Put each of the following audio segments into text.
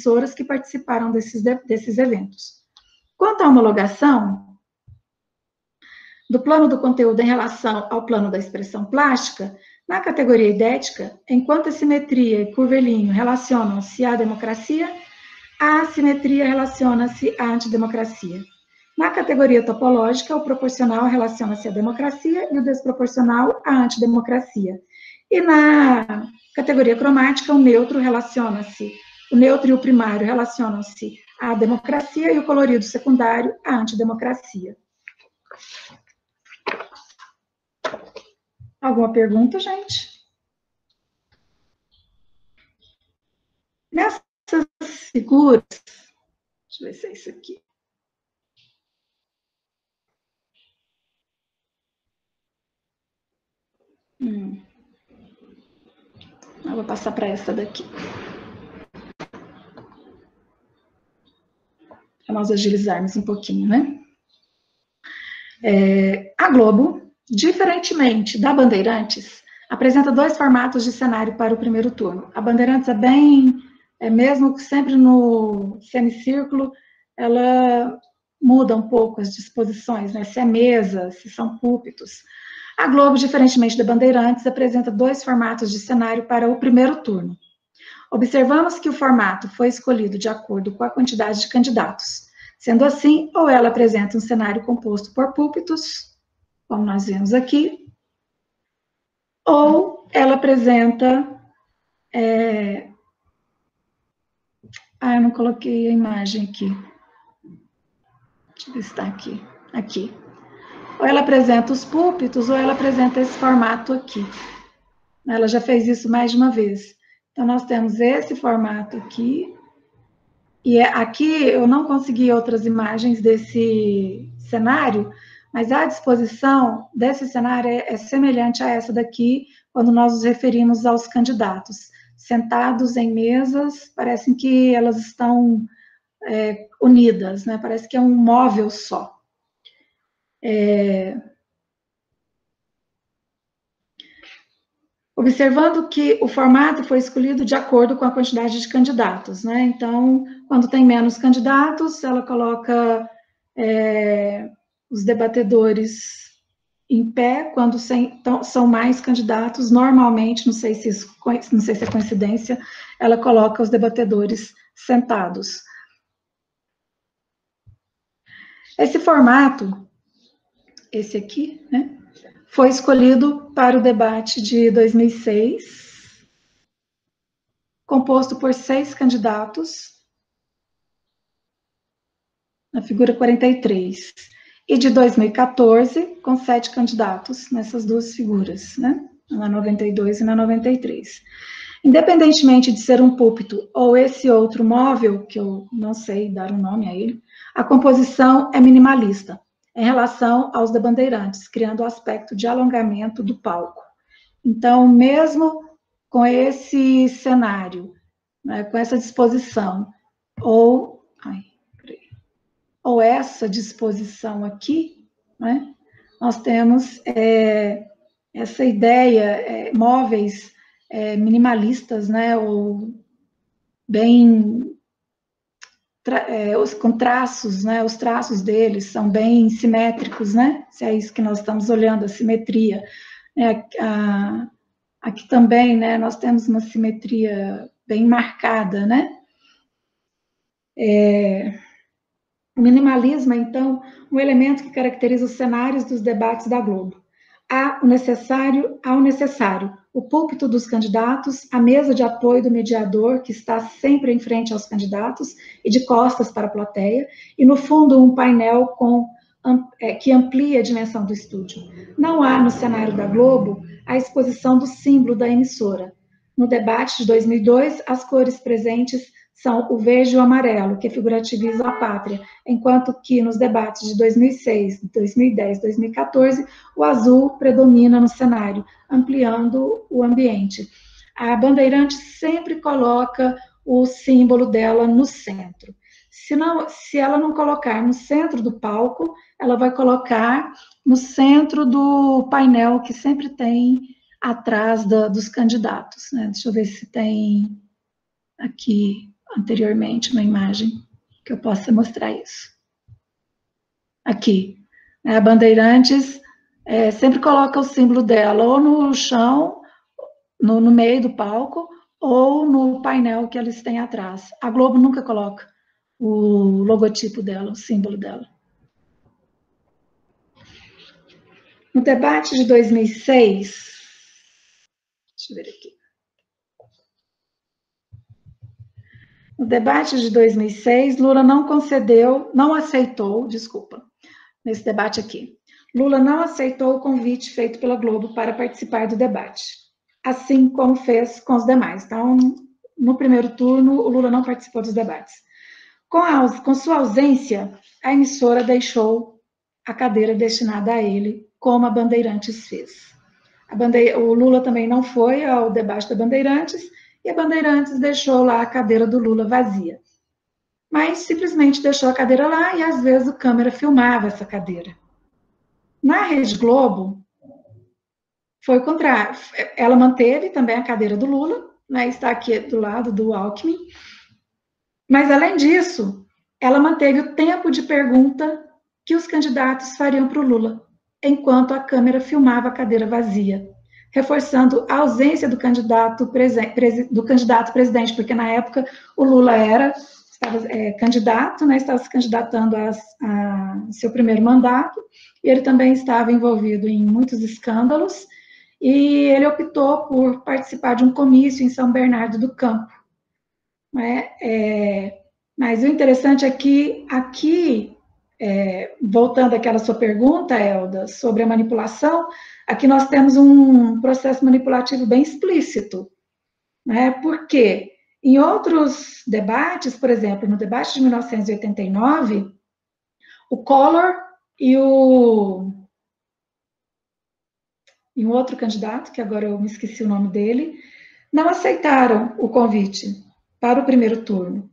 emissoras que participaram desses eventos. Quanto à homologação do plano do conteúdo em relação ao plano da expressão plástica, na categoria idética, enquanto a simetria e curvilíneo relacionam-se à democracia, a assimetria relaciona-se à antidemocracia. Na categoria topológica, o proporcional relaciona-se à democracia e o desproporcional à antidemocracia. E na categoria cromática, o neutro e o primário relacionam-se à democracia e o colorido secundário à antidemocracia. Alguma pergunta, gente? Nessas figuras, deixa eu ver se é isso aqui. Eu vou passar para essa daqui. Para nós agilizarmos um pouquinho, né? A Globo, diferentemente da Bandeirantes, apresenta 2 formatos de cenário para o primeiro turno. A Bandeirantes mesmo sempre no semicírculo, ela muda um pouco as disposições, né? Se é mesa, se são púlpitos. A Globo, diferentemente da Bandeirantes, apresenta 2 formatos de cenário para o primeiro turno. Observamos que o formato foi escolhido de acordo com a quantidade de candidatos. Sendo assim, ou ela apresenta um cenário composto por púlpitos, como nós vemos aqui, ou ela apresenta... eu não coloquei a imagem aqui. Deixa eu ver se está aqui. Aqui. Ou ela apresenta os púlpitos, ou ela apresenta esse formato aqui. Ela já fez isso mais de uma vez. Então, nós temos esse formato aqui. E aqui eu não consegui outras imagens desse cenário, mas a disposição desse cenário é semelhante a essa daqui, quando nós nos referimos aos candidatos. Sentados em mesas, parecem que elas estão unidas, né? Parece que é um móvel só. Observando que o formato foi escolhido de acordo com a quantidade de candidatos, né? Então, quando tem menos candidatos, ela coloca os debatedores em pé, quando são mais candidatos, normalmente, não sei se é coincidência, ela coloca os debatedores sentados. Esse formato, esse aqui, né, foi escolhido para o debate de 2006, composto por 6 candidatos, na figura 43, e de 2014, com 7 candidatos nessas 2 figuras, né, na 92 e na 93. Independentemente de ser um púlpito ou esse outro móvel, que eu não sei dar um nome a ele, a composição é minimalista em relação aos da Bandeirantes, criando o aspecto de alongamento do palco. Então, mesmo com esse cenário, né, com essa disposição, ou essa disposição aqui, né, nós temos essa ideia, móveis minimalistas, né, ou bem com traços, né, os traços deles são bem simétricos, né, se é isso que nós estamos olhando, a simetria. Aqui também, né, nós temos uma simetria bem marcada, né. O minimalismo é, então, um elemento que caracteriza os cenários dos debates da Globo. Há o necessário, o púlpito dos candidatos, a mesa de apoio do mediador, que está sempre em frente aos candidatos e de costas para a plateia, e, no fundo, um painel que amplia a dimensão do estúdio. Não há, no cenário da Globo, a exposição do símbolo da emissora. No debate de 2002, as cores presentes são o verde e o amarelo, que figurativizam a pátria, enquanto que nos debates de 2006, 2010, 2014, o azul predomina no cenário, ampliando o ambiente. A Bandeirante sempre coloca o símbolo dela no centro. Se ela não colocar no centro do palco, ela vai colocar no centro do painel que sempre tem atrás dos candidatos, né? Deixa eu ver se tem aqui anteriormente uma imagem que eu possa mostrar isso. Aqui, né, a Bandeirantes sempre coloca o símbolo dela ou no chão, no meio do palco, ou no painel que eles têm atrás. A Globo nunca coloca o logotipo dela, o símbolo dela. No debate de 2006, deixa eu ver aqui. No debate de 2006, Lula não aceitou, nesse debate aqui. Lula não aceitou o convite feito pela Globo para participar do debate, assim como fez com os demais. Então, no primeiro turno, o Lula não participou dos debates. Com sua ausência, a emissora deixou a cadeira destinada a ele, como a Bandeirantes fez. O Lula também não foi ao debate da Bandeirantes, e a Bandeirantes deixou lá a cadeira do Lula vazia. Mas simplesmente deixou a cadeira lá e às vezes o câmera filmava essa cadeira. Na Rede Globo, foi o contrário. Ela manteve também a cadeira do Lula, né, está aqui do lado do Alckmin, mas além disso, ela manteve o tempo de pergunta que os candidatos fariam para o Lula, enquanto a câmera filmava a cadeira vazia, reforçando a ausência do candidato presidente, porque na época o Lula estava candidato, né, estava se candidatando a seu primeiro mandato, e ele também estava envolvido em muitos escândalos, e ele optou por participar de um comício em São Bernardo do Campo. Mas o interessante é que aqui, voltando àquela sua pergunta, Elda, sobre a manipulação, aqui nós temos um processo manipulativo bem explícito, né? Porque em outros debates, por exemplo, no debate de 1989, o Collor e um outro candidato, que agora eu me esqueci o nome dele, não aceitaram o convite para o primeiro turno.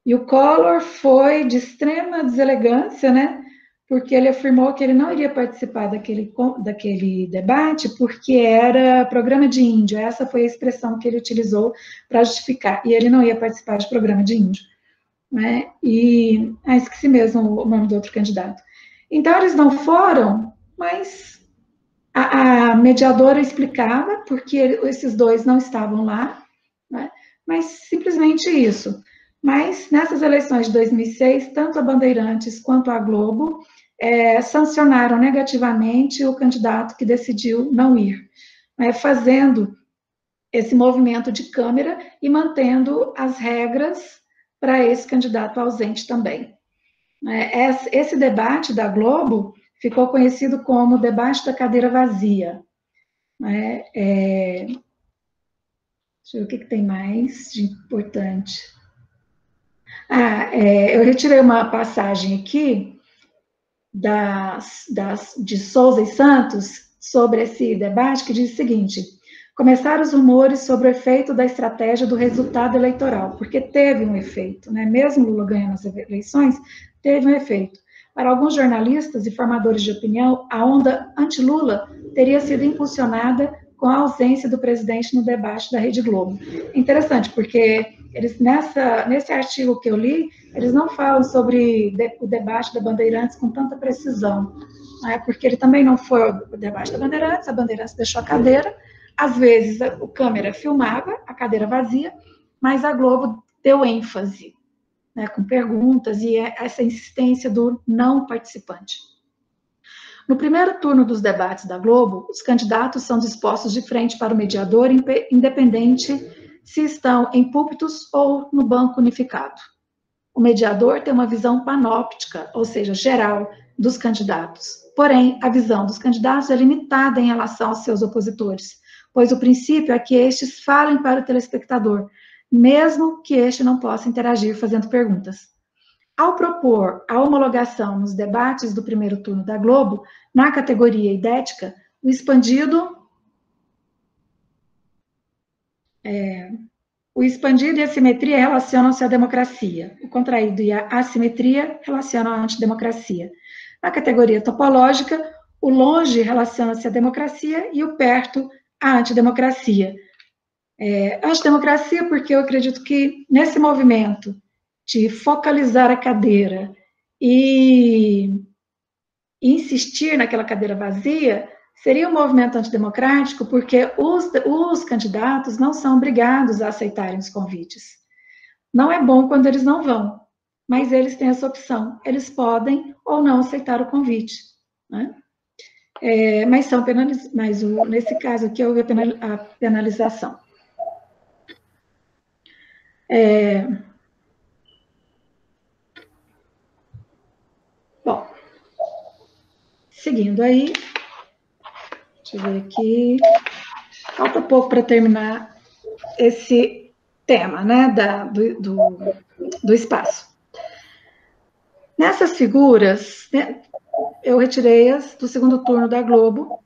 E o Collor foi de extrema deselegância, né? Porque ele afirmou que ele não iria participar daquele debate porque era programa de índio. Essa foi a expressão que ele utilizou para justificar. E ele não ia participar de programa de índio. Né? E esqueci mesmo o nome do outro candidato. Então, eles não foram, mas a mediadora explicava porque esses dois não estavam lá, né? Mas simplesmente isso. Mas nessas eleições de 2006, tanto a Bandeirantes quanto a Globo sancionaram negativamente o candidato que decidiu não ir, né, fazendo esse movimento de câmera e mantendo as regras para esse candidato ausente também. Esse debate da Globo ficou conhecido como debate da cadeira vazia. Deixa eu ver o que tem mais de importante. Eu retirei uma passagem aqui de Souza e Santos sobre esse debate, que diz o seguinte: começaram os rumores sobre o efeito da estratégia do resultado eleitoral, porque teve um efeito, né? Mesmo Lula ganhando as eleições, teve um efeito. Para alguns jornalistas e formadores de opinião, a onda anti-Lula teria sido impulsionada com a ausência do presidente no debate da Rede Globo. Interessante, porque eles, nesse artigo que eu li, eles não falam sobre o debate da Bandeirantes com tanta precisão, né? Porque ele também não foi o debate da Bandeirantes, a Bandeirantes deixou a cadeira, às vezes o câmera filmava a cadeira vazia, mas a Globo deu ênfase, né, com perguntas e essa insistência do não participante. No primeiro turno dos debates da Globo, os candidatos são dispostos de frente para o mediador, independente se estão em púlpitos ou no banco unificado. O mediador tem uma visão panóptica, ou seja, geral, dos candidatos. Porém, a visão dos candidatos é limitada em relação aos seus opositores, pois o princípio é que estes falem para o telespectador, mesmo que este não possa interagir fazendo perguntas. Ao propor a homologação nos debates do primeiro turno da Globo, na categoria idética, o expandido e a simetria relacionam-se à democracia. O contraído e a assimetria relacionam à antidemocracia. Na categoria topológica, o longe relaciona-se à democracia e o perto à antidemocracia. Antidemocracia, porque eu acredito que nesse movimento de focalizar a cadeira e insistir naquela cadeira vazia, seria um movimento antidemocrático, porque os candidatos não são obrigados a aceitarem os convites. Não é bom quando eles não vão, mas eles têm essa opção. Eles podem ou não aceitar o convite, né? Mas nesse caso aqui houve a penalização. Bom, seguindo aí, deixa eu ver aqui, falta pouco para terminar esse tema, né, do espaço. Nessas figuras, né, eu retirei-as do segundo turno da Globo.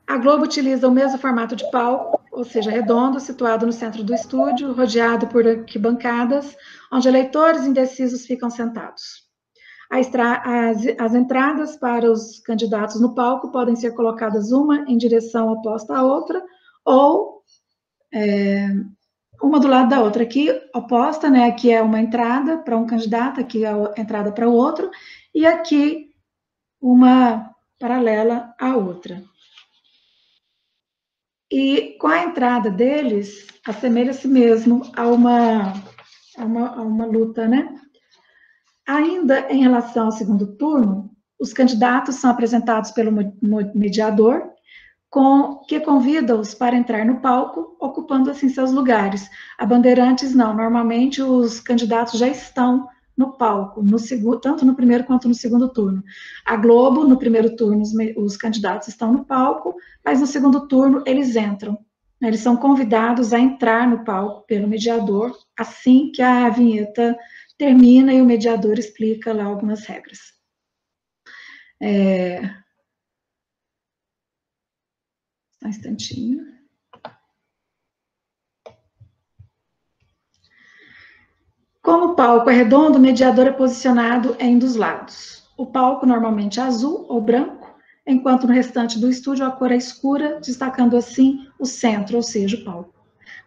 A Globo utiliza o mesmo formato de palco, ou seja, redondo, situado no centro do estúdio, rodeado por arquibancadas, onde eleitores indecisos ficam sentados. As entradas para os candidatos no palco podem ser colocadas uma em direção oposta à outra, ou uma do lado da outra. Aqui, oposta, né? Aqui é uma entrada para um candidato, aqui é a entrada para o outro, e aqui uma paralela à outra. E com a entrada deles, assemelha-se mesmo a uma luta, né? Ainda em relação ao segundo turno, os candidatos são apresentados pelo mediador, que convida-os para entrar no palco, ocupando assim seus lugares. A Bandeirantes não, normalmente os candidatos já estão no palco, tanto no primeiro quanto no segundo turno. A Globo, no primeiro turno, os candidatos estão no palco, mas no segundo turno eles entram. Eles são convidados a entrar no palco pelo mediador, assim que a vinheta termina e o mediador explica lá algumas regras. Um instantinho. Como o palco é redondo, o mediador é posicionado em um dos lados. O palco normalmente é azul ou branco, enquanto no restante do estúdio a cor é escura, destacando assim o centro, ou seja, o palco.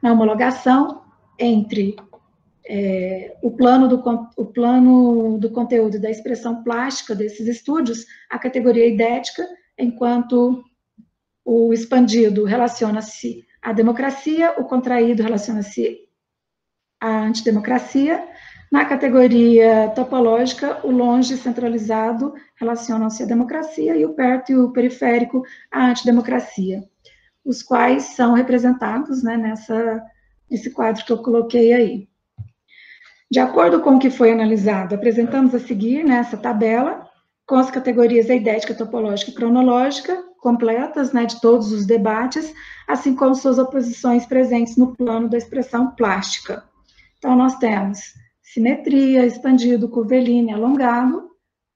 Na homologação entre o plano do conteúdo e da expressão plástica desses estúdios, a categoria idética, enquanto o expandido relaciona-se à democracia, o contraído relaciona-se à antidemocracia. Na categoria topológica, o longe centralizado relacionam-se à democracia e o perto e o periférico à antidemocracia, os quais são representados, né, nesse quadro que eu coloquei aí. De acordo com o que foi analisado, apresentamos a seguir nessa tabela, com as categorias eidética, topológica e cronológica, completas, né, de todos os debates, assim como suas oposições presentes no plano da expressão plástica. Então, nós temos simetria, expandido, curvilíneo, alongado,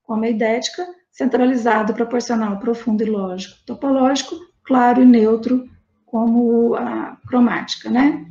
como a eidética, centralizado, proporcional, profundo e lógico, topológico, claro e neutro, como a cromática, né?